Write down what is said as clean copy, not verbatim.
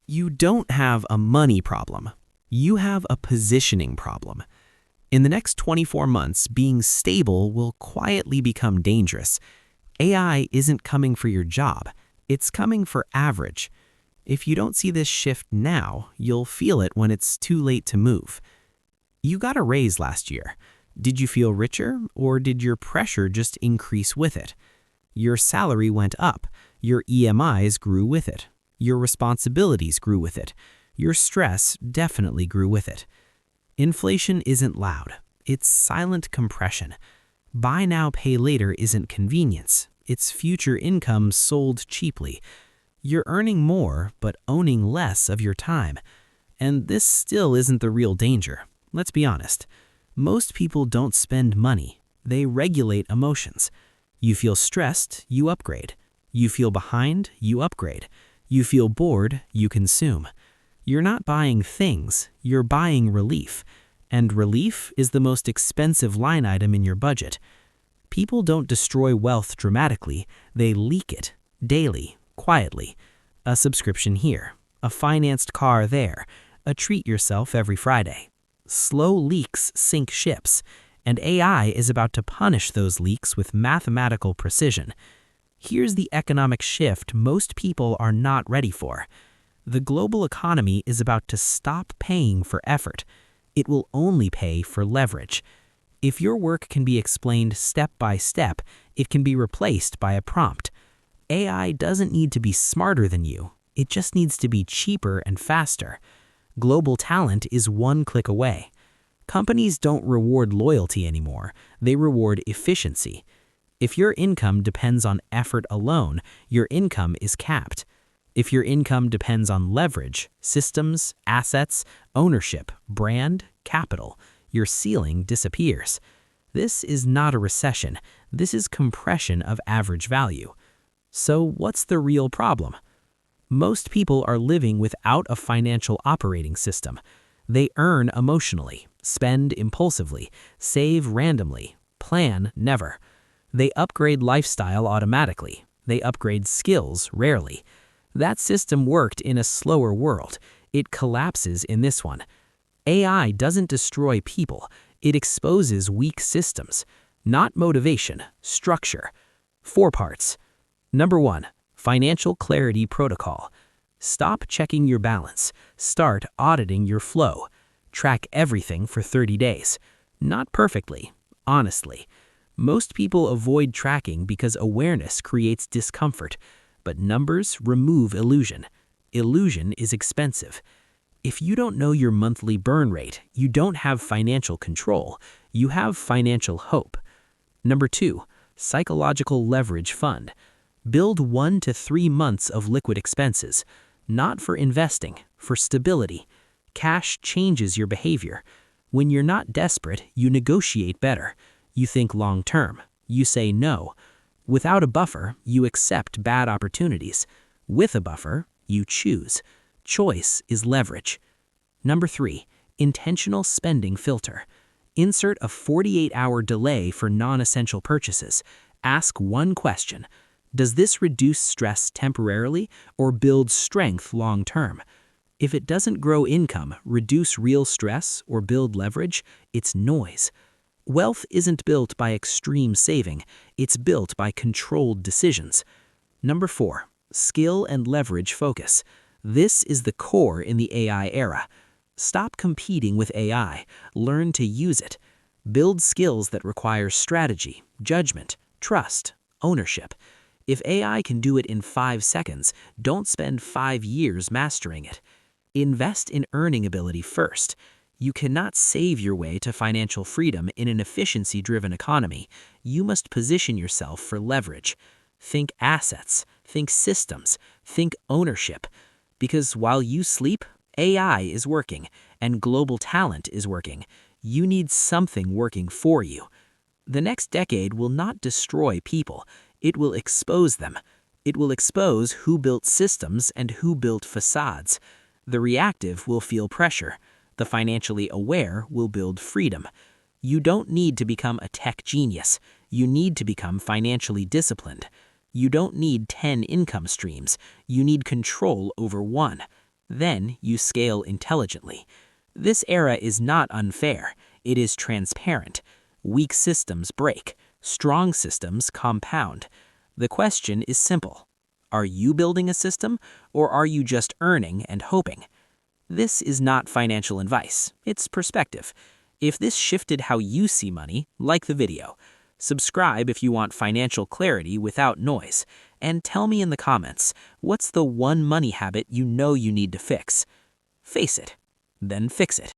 You don't have a money problem. You have a positioning problem. In the next 24 months, being stable will quietly become dangerous. AI isn't coming for your job. It's coming for average. If you don't see this shift now, you'll feel it when it's too late to move. You got a raise last year. Did you feel richer, or did your pressure just increase with it? Your salary went up. Your EMIs grew with it. Your responsibilities grew with it. Your stress definitely grew with it. Inflation isn't loud. It's silent compression. Buy now, pay later isn't convenience. It's future income sold cheaply. You're earning more, but owning less of your time. And this still isn't the real danger. Let's be honest. Most people don't spend money. They regulate emotions. You feel stressed, you upgrade. You feel behind, you upgrade. You feel bored, you consume. You're not buying things, you're buying relief. And relief is the most expensive line item in your budget. People don't destroy wealth dramatically, they leak it, daily, quietly. A subscription here, a financed car there, a treat yourself every Friday. Slow leaks sink ships, and AI is about to punish those leaks with mathematical precision. Here's the economic shift most people are not ready for. The global economy is about to stop paying for effort. It will only pay for leverage. If your work can be explained step by step, it can be replaced by a prompt. AI doesn't need to be smarter than you. It just needs to be cheaper and faster. Global talent is one click away. Companies don't reward loyalty anymore. They reward efficiency. If your income depends on effort alone, your income is capped. If your income depends on leverage, systems, assets, ownership, brand, capital, your ceiling disappears. This is not a recession. This is compression of average value. So what's the real problem? Most people are living without a financial operating system. They earn emotionally, spend impulsively, save randomly, plan never. They upgrade lifestyle automatically. They upgrade skills rarely. That system worked in a slower world. It collapses in this one. AI doesn't destroy people. It exposes weak systems. Not motivation, structure. 4 parts. Number 1, Financial Clarity Protocol. Stop checking your balance. Start auditing your flow. Track everything for 30 days. Not perfectly, honestly. Most people avoid tracking because awareness creates discomfort, but numbers remove illusion. Illusion is expensive. If you don't know your monthly burn rate, you don't have financial control, you have financial hope. Number 2, Psychological Leverage Fund. Build 1 to 3 months of liquid expenses, not for investing, for stability. Cash changes your behavior. When you're not desperate, you negotiate better. You think long-term. You say no. Without a buffer, you accept bad opportunities. With a buffer, you choose. Choice is leverage. Number 3, Intentional Spending Filter. Insert a 48-hour delay for non-essential purchases. Ask one question. Does this reduce stress temporarily or build strength long-term? If it doesn't grow income, reduce real stress, or build leverage, it's noise. Wealth isn't built by extreme saving, it's built by controlled decisions. Number 4, Skill and Leverage Focus. This is the core in the AI era. Stop competing with AI, learn to use it. Build skills that require strategy, judgment, trust, ownership. If AI can do it in 5 seconds, don't spend 5 years mastering it. Invest in earning ability first. You cannot save your way to financial freedom in an efficiency-driven economy. You must position yourself for leverage. Think assets, think systems, think ownership. Because while you sleep, AI is working, and global talent is working. You need something working for you. The next decade will not destroy people. It will expose them. It will expose who built systems and who built facades. The reactive will feel pressure. The financially aware will build freedom. You don't need to become a tech genius. You need to become financially disciplined. You don't need 10 income streams. You need control over one. Then you scale intelligently. This era is not unfair. It is transparent. Weak systems break. Strong systems compound. The question is simple. Are you building a system, or are you just earning and hoping? This is not financial advice. It's perspective. If this shifted how you see money, like the video. Subscribe if you want financial clarity without noise. And tell me in the comments, what's the one money habit you know you need to fix? Face it, then fix it.